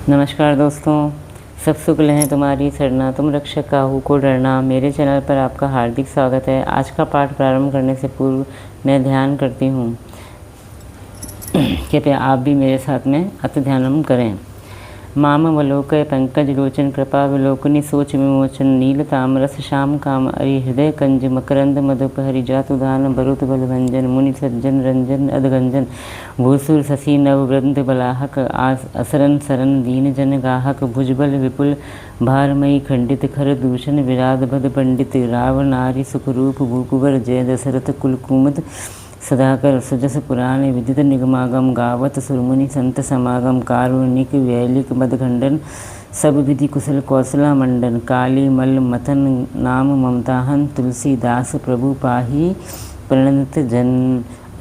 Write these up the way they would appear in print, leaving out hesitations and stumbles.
नमस्कार दोस्तों, सब शुक्ल हैं तुम्हारी सरना, तुम रक्षक काहू को डरना। मेरे चैनल पर आपका हार्दिक स्वागत है। आज का पाठ प्रारंभ करने से पूर्व मैं ध्यान करती हूँ, कृपया आप भी मेरे साथ में अति ध्यानम करें। मामवलोकय पंकज लोचन कृपा विलोकनी सोच विमोचन नील तामरस श्याम काम अरि हृदय कंज मकरंद मधुप हरिजातुदान बरुत बलभंजन मुनि सज्जन रंजन अधगंजन भूसुर शशि नव वृंद बलाहक असरन सरन दीन जन गाहक भुजबल विपुल भारमयी खंडित खर दूषण विराध भद पंडित राव नारी सुखरूप भूकुवर जय दशरथ कुलकुमद सदाकर सुजस पुराण विदित निगमागम गावत सुरमुनि संत समागम कारुणिक वैलिक मदखंडन सब विधि कुशल कौशला मंडन काली मल मथन नाम ममताहन तुलसीदास प्रभु पाही प्रणत जन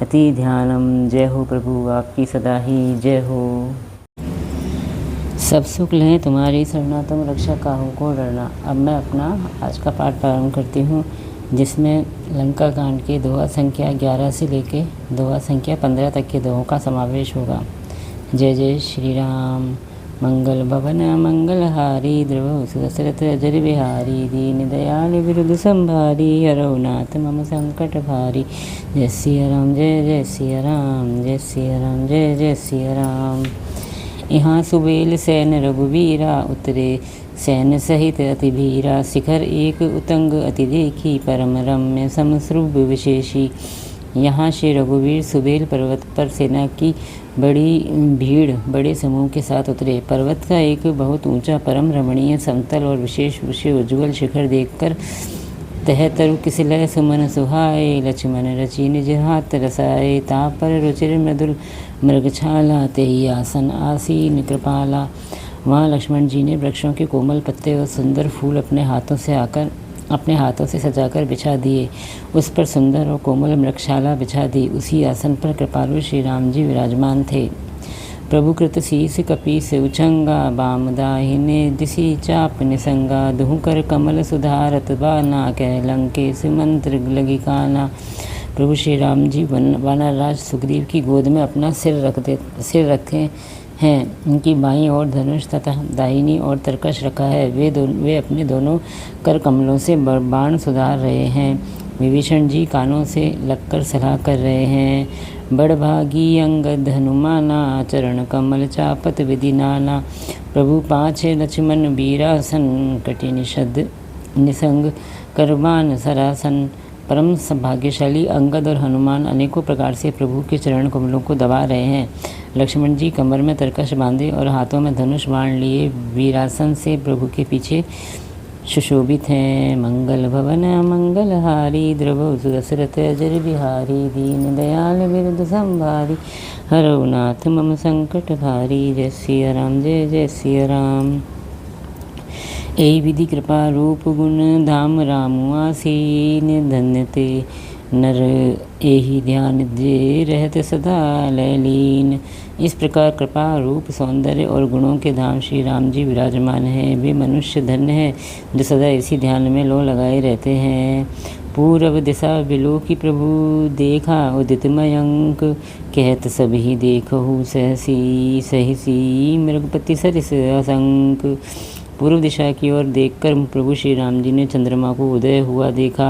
अति ध्यानम। जय हो प्रभु आपकी सदा ही जय हो। सब शुक्ल हैं तुम्हारी सरना, तुम रक्षा काहू को डरना। अब मैं अपना आज का पाठ प्रारंभ करती हूँ, जिसमें लंका कांड के दोहा संख्या 11 से लेके दोहा संख्या 15 तक के दोहों का समावेश होगा। जय जय श्री राम। मंगल भवन मंगलहारी द्रव सुदशरथ अजर बिहारी दीन दयाल विरुद्ध संभारी हरौ नाथ मम संकट भारी। जय सिया राम जय जय सिया राम जय सिया राम जय जय सिया राम। यहाँ सुबेल सैन रघुवीरा उतरे सैन्य सहित अति भीरा शिखर एक उतंग अति देखी परम रम्य समश्रुभ विशेषी। यहाँ श्री रघुवीर सुबेल पर्वत पर सेना की बड़ी भीड़ बड़े समूह के साथ उतरे। पर्वत का एक बहुत ऊंचा परम रमणीय समतल और विशेष विषय उज्ज्वल शिखर देखकर तह तरु किसलय सुमन सुहाए लक्ष्मण रचि निज हाथ रसाए ता पर रुचिर मृदुल मृगछाला तेहि आसन आसीन कृपाला। वहाँ लक्ष्मण जी ने वृक्षों के कोमल पत्ते और सुंदर फूल अपने हाथों से सजाकर बिछा दिए। उस पर सुंदर और कोमल मृगशाला बिछा दी। उसी आसन पर कृपालु श्री राम जी विराजमान थे। प्रभु कृत शीस कपीस उछंगा बाम दाहिने दिशि चाप निसंगा दुहु कर कमल सुधारत बाना कह लंकेश मंत्र लगी काना। प्रभु श्री राम जी वानरराज सुग्रीव की गोद में अपना सिर रखे हैं। उनकी बाईं ओर धनुष तथा दाहिनी ओर तरकश रखा है। वे अपने दोनों कर कमलों से बाण सुधार रहे हैं। विभीषण जी कानों से लगकर सलाह कर रहे हैं। बड़भागी अंगद हनुमाना चरण कमल चापत विधि नाना। प्रभु पाछे लक्ष्मण वीरासन कटि निसंग करबान सरासन। परम भाग्यशाली अंगद और हनुमान अनेकों प्रकार से प्रभु के चरण कमलों को दबा रहे हैं। लक्ष्मण जी कमर में तरकश बांधे और हाथों में धनुष बाण लिए वीरासन से प्रभु के पीछे सुशोभित हैं। मंगल भवन मंगलहारी द्रव सुदशरथ अजर बिहारी दीन दयाल विरुद्ध संभारी हरौ नाथ मम संकट भारी। जय सिया राम जय जय सिया राम। एहि विधि कृपा रूप गुण धाम रामु आसीन धन्य ते नर एहि ध्यान जे रहत सदा लयलीन। इस प्रकार कृपा रूप सौंदर्य और गुणों के धाम श्री राम जी विराजमान हैं। वे मनुष्य धन्य है जो सदा इसी ध्यान में लो लगाए रहते हैं। पूरब दिशा बिलो की प्रभु देखा उदित मयंक कहत सभी देखहु सहसी सहिसी मृगपति सरिस असंक। पूर्व दिशा की ओर देखकर प्रभु श्री राम जी ने चंद्रमा को उदय हुआ देखा।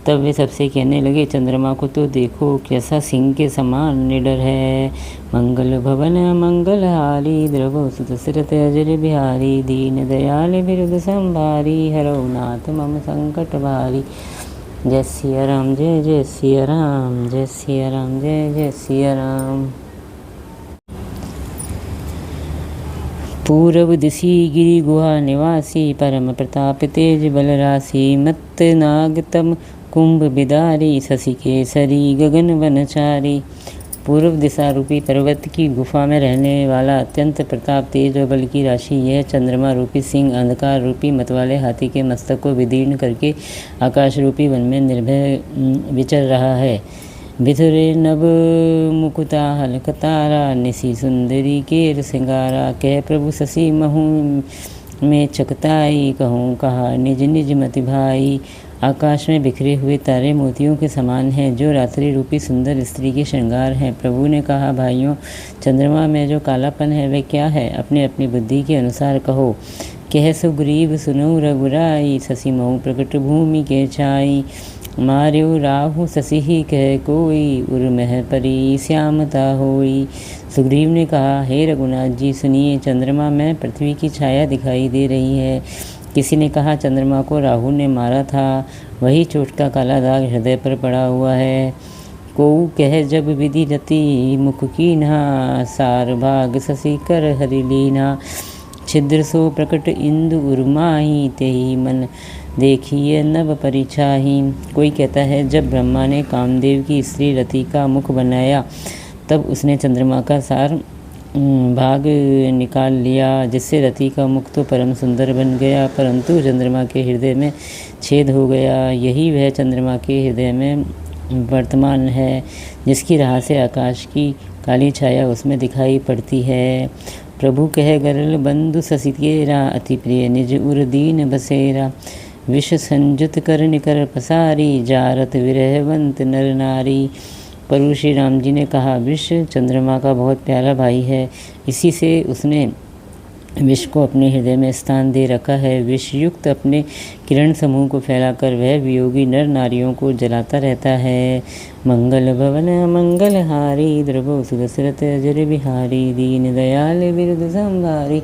तब वे सबसे कहने लगे, चंद्रमा को तो देखो कैसा सिंह के समान निडर है। मंगल भवन मंगलहारी द्रव सुदशरथ अजर बिहारी दीन दयाल विरुद्ध संभारी हरौ नाथ मम संकट भारी। जय सिया राम जय जय सिया राम जय सिया राम जय जय सिया राम। पूरब दिशि गिरि गुहा निवासी परम प्रताप तेज बल राशि मत्त नाग तम कुंभ बिदारी शशि केसरी गगन वनचारी। पूर्व दिशा रूपी पर्वत की गुफा में रहने वाला अत्यंत प्रताप तेज और बल की राशि यह चंद्रमा रूपी सिंह अंधकार रूपी मतवाले हाथी के मस्तक को विदीर्ण करके आकाश रूपी वन में निर्भय विचर रहा है। बिथुरे नभ मुकुता हलक तारा निसी सुंदरी केर सिंगारा। कह प्रभु शशि महु में चकताई कहूँ कहा निज निज मति भाई आकाश में बिखरे हुए तारे मोतियों के समान हैं, जो रात्रि रूपी सुंदर स्त्री के श्रृंगार हैं। प्रभु ने कहा, भाइयों, चंद्रमा में जो कालापन है वह क्या है? अपनी अपनी बुद्धि के अनुसार कहो। कह सुग्रीव सुनऊ रघुराई, शशि मऊ प्रकट भूमि के छाई। मार्यो राहु शशि कह कोई, उर्मह परी श्यामता होई। सुग्रीव ने कहा, हे रघुनाथ जी, सुनिए, चंद्रमा में पृथ्वी की छाया दिखाई दे रही है। किसी ने कहा, चंद्रमा को राहु ने मारा था, वही चोट का काला दाग हृदय पर पड़ा हुआ है। कोऊ कह, जब विधि रति मुख कीन्हा, सार भाग शशि कर हरि लीना। छिद्र सो प्रकट इंदु उर्माही, तेहि मन देखिए नभ परिछाही। कोई कहता है, जब ब्रह्मा ने कामदेव की स्त्री रति का मुख बनाया, तब उसने चंद्रमा का सार भाग निकाल लिया, जिससे रति का मुख तो परम सुंदर बन गया, परंतु चंद्रमा के हृदय में छेद हो गया। यही वह चंद्रमा के हृदय में वर्तमान है, जिसकी राह से आकाश की काली छाया उसमें दिखाई पड़ती है। प्रभु कह, गरल बंधु शशि केरा, अति प्रिय निज उर दीन बसेरा। विष संजुत कर निकर पसारी, जारत विरहवंत नर नारी। प्रभु श्री राम जी ने कहा, विष चंद्रमा का बहुत प्यारा भाई है, इसी से उसने विष को अपने हृदय में स्थान दे रखा है। विषयुक्त अपने किरण समूह को फैलाकर वह वियोगी नर नारियों को जलाता रहता है। मंगल भवन मंगल हारी, द्रवो सुदशरथ अजर बिहारी। दीन दयाल बिरुद संभारी,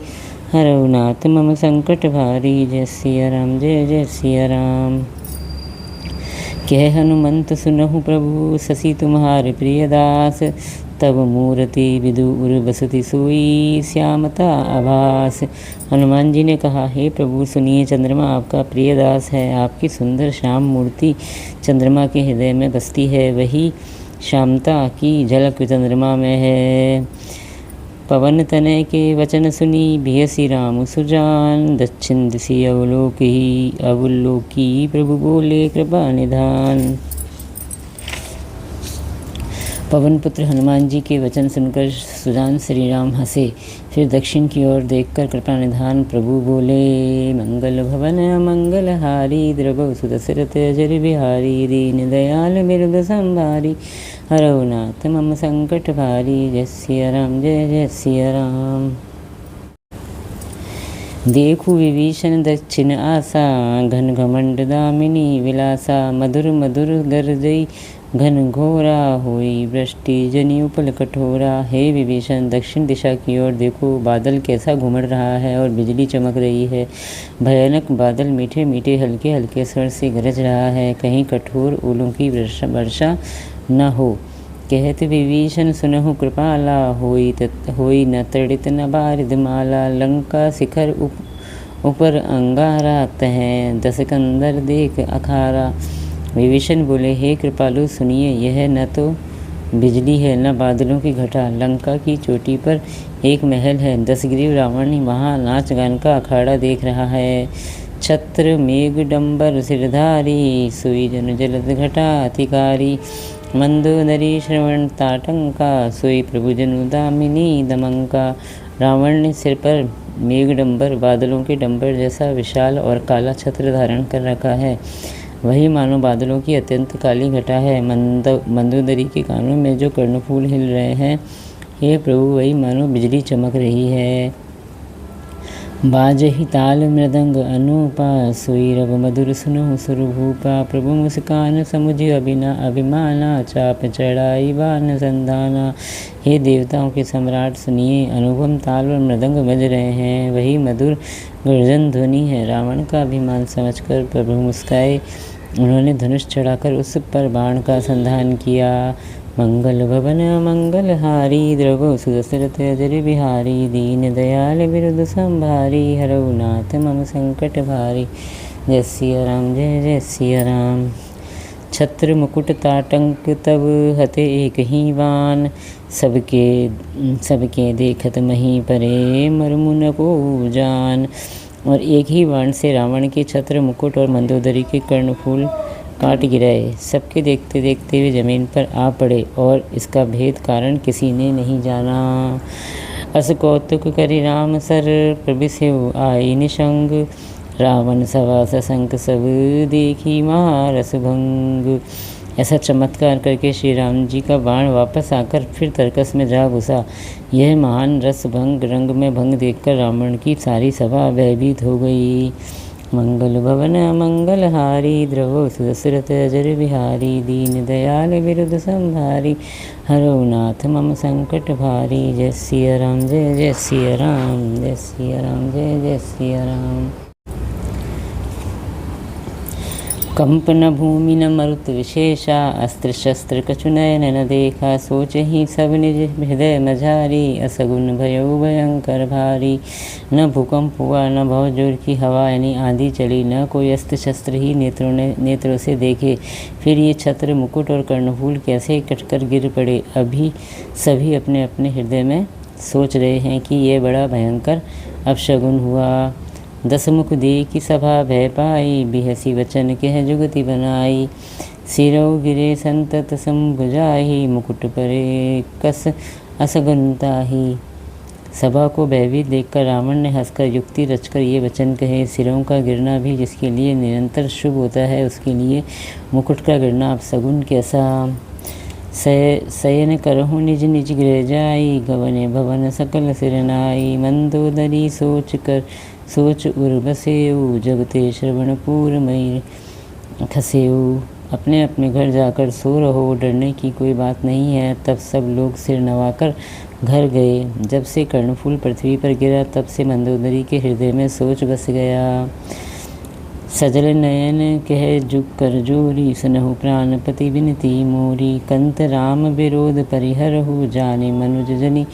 हरऊ नाथ मम संकट भारी। जय सिया राम, जय जय सिया राम। कह हनुमंत सुनहु प्रभु, शशि तुम्हारे प्रिय दास। तब मूर्ति विदुर बसति सोई, श्यामता आभास। हनुमान जी ने कहा, हे प्रभु, सुनिए, चंद्रमा आपका प्रिय दास है। आपकी सुंदर श्याम मूर्ति चंद्रमा के हृदय में बसती है, वही श्यामता की झलक चंद्रमा में है। पवन तनय के वचन सुनी, बिहसी राम सुजान। दक्षिण दिशि अवलोकी प्रभु बोले कृपा निधान। पवन पुत्र हनुमान जी के वचन सुनकर सुजान श्री राम हंसे, फिर दक्षिण की ओर देखकर कृपा निधान प्रभु बोले, मंगल भवन मंगल हारी, द्रवौ सुदशरथ अजर बिहारी। दीन दयाल बिरुद संभारी, हरऊ नाथ मम संकट भारी। जय सिया राम, जय जय सिया राम। देखु विभीषण दक्षिण आसा, घन घमंड दामिनी विलासा। मधुर मधुर गरजई घन घोरा, होई वृष्टि जनि उपल कठोरा। हे विभीषण, दक्षिण दिशा की ओर देखो, बादल कैसा घुमड़ रहा है और बिजली चमक रही है। भयानक बादल मीठे मीठे हल्के हल्के स्वर से गरज रहा है, कहीं कठोर ओलों की वर्षा न हो। कहत विभीषण सुनहु कृपाला, होई न तड़ित न बारिद माला। लंका शिखर ऊपर अंगारा, तह 10 कंदर देख अखारा। विभीषण बोले, हे कृपालु, सुनिए, यह न तो बिजली है न बादलों की घटा। लंका की चोटी पर एक महल है, 10 ग्रीव रावण वहाँ नाच गान का अखाड़ा देख रहा है। छत्र मेघ डंबर सिरधारी, सोई जन जलद घटा अतिकारी। मंदोदरी श्रवण ताटंका, सोई प्रभु जनु दामिनी दमंका। रावण ने सिर पर मेघडंबर, बादलों के डंबर जैसा विशाल और काला छत्र धारण कर रखा है, वही मानो बादलों की अत्यंत काली घटा है। मंदोदरी के कानों में जो कर्णफूल हिल रहे हैं, हे प्रभु, वही मानो बिजली चमक रही है। बाजहि ताल मृदंग अनूपा, सोई रव मधुर सुनहु सुरभूपा। प्रभु मुस्कान समुझ अभिमाना, चाप चढ़ाई बान संधाना। हे देवताओं के सम्राट, सुनिए, अनुपम ताल और मृदंग बज रहे हैं, वही मधुर गर्जन ध्वनि है। रावण का अभिमान समझकर प्रभु मुस्काए, उन्होंने धनुष चढ़ाकर उस पर बाण का संधान किया। मंगल भवन मंगल हारी, द्रवौ सुदशरथ अजर बिहारी। दीन दयाल बिरुद संभारी, हरऊ नाथ मम संकट भारी। जय सिया राम, जय जय सिया राम। छत्र मुकुट ताटंक तब हते एक ही बान, सबके देखत मही परे मरमुन को जान। और एक ही बाण से रावण के छत्र मुकुट और मंदोदरी के कर्णफूल काट गिराए। सबके देखते देखते वे जमीन पर आ पड़े और इसका भेद कारण किसी ने नहीं जाना। अस कौतुक करि राम सर, प्रभु सेउ आई निशंग। रावण सवा सशंक सब देखी महारस भंग। ऐसा चमत्कार करके श्री राम जी का बाण वापस आकर फिर तरकस में जा घुसा। यह महान रस भंग रंग में भंग देखकर रावण की सारी सभा भयभीत हो गई। मंगल भवन मंगल हारी द्रवो सुदशरथ अजर बिहारी दीन दयाल विरुद्ध संहारी हरौ नाथ मम संकट भारी। जय सिया राम जय जय सिया राम जय सिया राम जय जय सिया राम। कंप न भूमि न मरुत विशेषा अस्त्र शस्त्र कछु नयन न देखा। सोच ही सब निज हृदय मझारी असगुन भयउ भयंकर भारी। न भूकंप हुआ न बहुत जोर की हवा यानी आंधी चली, न कोई अस्त्र शस्त्र ही नेत्रों से देखे। फिर ये छत्र मुकुट और कर्णफूल कैसे कटकर गिर पड़े। अभी सभी अपने अपने हृदय में सोच रहे हैं कि ये बड़ा भयंकर अपशगुन हुआ। दस मुख दे की सभा भय पाई, बिहसी वचन कह जुगति बनाई। सिरौ गिरे संतत संभुजाहि, मुकुट परे कस असगुनताहि। सभा को भयभीत देखकर रावण ने हंसकर युक्ति रचकर ये वचन कहे। सिरों का गिरना भी जिसके लिए निरंतर शुभ होता है, उसके लिए मुकुट का गिरना अपशगुन कैसा। शयन करहु निज निज गृह जाई, गवने भवन सकल सिरनाई। मंदोदरी सोच उर बसेऊ, जगते श्रवण पूर मई खसेऊ। अपने अपने घर जाकर सो रहो, डरने की कोई बात नहीं है। तब सब लोग सिर नवाकर घर गए। जब से कर्णफूल पृथ्वी पर गिरा, तब से मंदोदरी के हृदय में सोच बस गया। सजल नयन कह जुग कर जोरी, सुनहु प्राणपति विनती मोरी। कंत राम विरोध परिहरहु, जाने मनुज जनी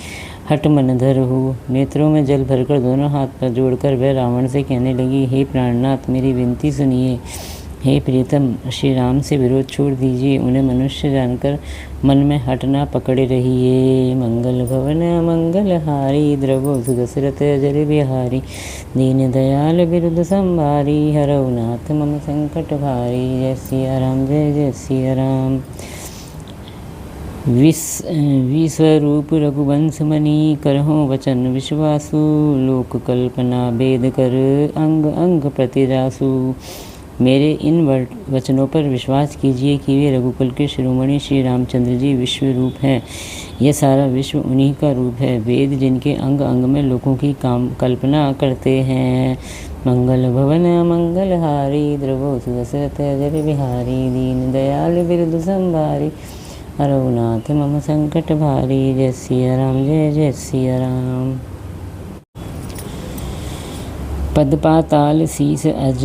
हट मन धरहु। नेत्रों में जल भरकर दोनों हाथ पर जोड़कर वह रावण से कहने लगी, हे प्राणनाथ मेरी विनती सुनिए। हे प्रियतम, श्री राम से विरोध छोड़ दीजिए, उन्हें मनुष्य जानकर मन में हट ना पकड़े रहिए। मंगल भवन मंगल हारी, द्रवो सुदशरथ अजर बिहारी। दीन दयाल विरुद्ध संभारी, हरौ नाथ मम संकट भारी। जय सिया राम जय जय सिया राम। विश्वरूप रघुवंश मणि, करहु वचन विश्वासु। लोक कल्पना वेद कर, अंग अंग प्रतिरासु। मेरे इन वचनों पर विश्वास कीजिए कि वे रघुकुल के शिरोमणि श्री रामचंद्र जी विश्व रूप हैं। यह सारा विश्व उन्हीं का रूप है। वेद जिनके अंग अंग में लोगों की कल्पना करते हैं। मंगल भवन मंगल हारी, द्रवो सुदशरथ अजर बिहारी। दीन दयाल विरुद्ध संभारी, हरौ नाथ मम संकट भारी। जय सिया राम जय जय सिया राम। पद पाताल शीस अज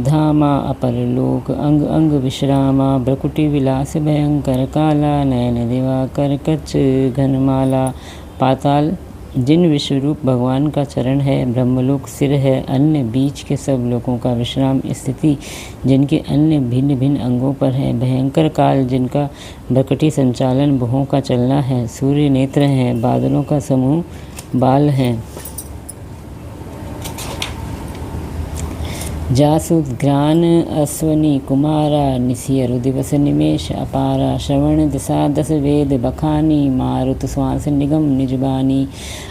धामा, अपर लोक अंग अंग विश्रामा। भ्रकुटि विलास भयंकर काला, नयन दिवाकर कच्छ घनमाला। पाताल जिन विश्वरूप भगवान का चरण है, ब्रह्मलोक सिर है, अन्य बीच के सब लोगों का विश्राम स्थिति जिनके अन्य भिन्न भिन्न अंगों पर है। भयंकर काल जिनका भ्रकुटि संचालन भुवों का चलना है। सूर्य नेत्र हैं, बादलों का समूह बाल हैं। जासु घ्राण अश्वनी कुमारा, निशियरु दिवस निमेष अपारा। श्रवण दिशा दस वेद बखानी, मारुत श्वास निगम निजबानी।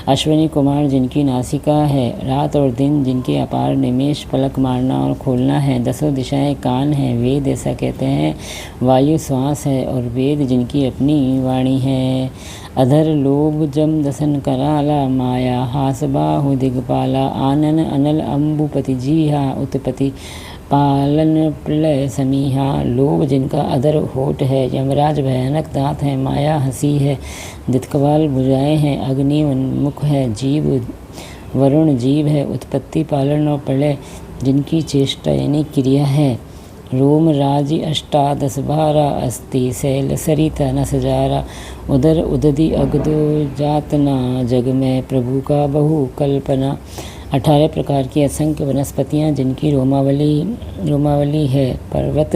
अश्वनी कुमार जिनकी नासिका है, रात और दिन जिनके अपार निमेष पलक मारना और खोलना है। दसों दिशाएं कान हैं, वेद ऐसा कहते हैं। वायु श्वास है और वेद जिनकी अपनी वाणी है। अधर लोभ जम दसन कराला, माया हास बाहु दिगपाला। आनन अनल अम्बुपति जीहा, उत्पत्ति पालन प्रलय समीहा। लोभ जिनका अधर होठ है, यमराज भयानक दांत है। माया हंसी है, दितकवाल भुजाएं हैं। अग्नि मुख है, जीव वरुण जीव है। उत्पत्ति पालन और प्रलय जिनकी चेष्टा यानी क्रिया है। रोम राजी अष्टादश बारा, अस्ति शैल सरिता न सजारा। उदर उदधि अगदो जातना, जग में प्रभु का बहु कल्पना। 18 प्रकार की असंख्य वनस्पतियाँ जिनकी रोमावली है। पर्वत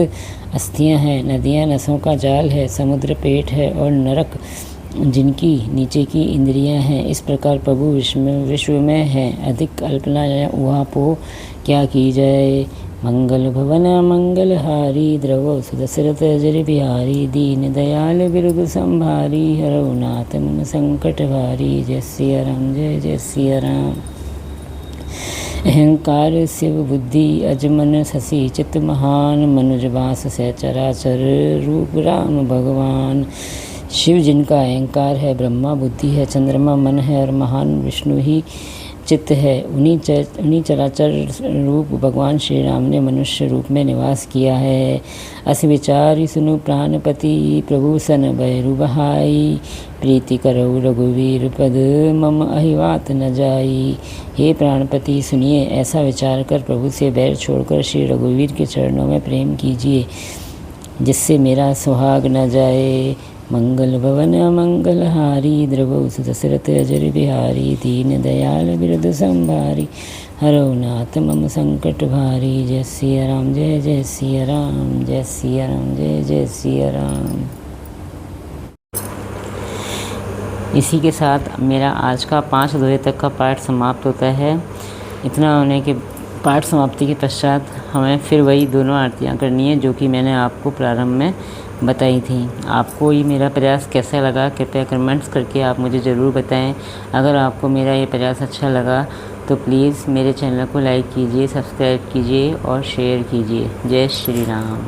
अस्थियाँ हैं, नदियाँ नसों का जाल है। समुद्र पेट है और नरक जिनकी नीचे की इंद्रियां हैं। इस प्रकार प्रभु विश्व में है। अधिक कल्पना या ऊहापोह क्या की जाए। मंगल भवन मंगल हारी, द्रवो सुदशरथ अजर बिहारी। दीन दयाल विरुद्ध संभारी, हरौ नाथ मम संकट भारी। जय सिया राम जय जय सिया राम। अहंकार शिव बुद्धि अजमन शशि चित्त महान मनुज बास से चराचर रूप राम भगवान। शिव जिनका अहंकार है, ब्रह्मा बुद्धि है, चंद्रमा मन है और महान विष्णु ही चित्त है, उन्हीं चराचर रूप भगवान श्री राम ने मनुष्य रूप में निवास किया है। अस विचारि सुनु प्राणपति प्रभु सन भैरु बहाई। प्रीति करौ रघुवीर पद मम अहिवात न जाई। हे प्राणपति सुनिए, ऐसा विचार कर प्रभु से बैर छोड़कर श्री रघुवीर के चरणों में प्रेम कीजिए, जिससे मेरा सुहाग न जाए। मंगल भवन मंगल हारी द्रवौ सुत दशरथ अजर बिहारी। दीन दयाल बिरद संभारी हरौ नाथ मम संकट भारी। जय सिया राम जय जय सिया राम, जय सिया राम जय जय सिया राम। इसी के साथ मेरा आज का 5 दोहे तक का पाठ समाप्त होता है। इतना होने के पाठ समाप्ति के पश्चात हमें फिर वही दोनों आरतियाँ करनी है जो कि मैंने आपको प्रारंभ में बताई थी। आपको ये मेरा प्रयास कैसा लगा, कृपया कमेंट्स करके आप मुझे ज़रूर बताएं। अगर आपको मेरा ये प्रयास अच्छा लगा तो प्लीज़ मेरे चैनल को लाइक कीजिए, सब्सक्राइब कीजिए और शेयर कीजिए। जय श्री राम।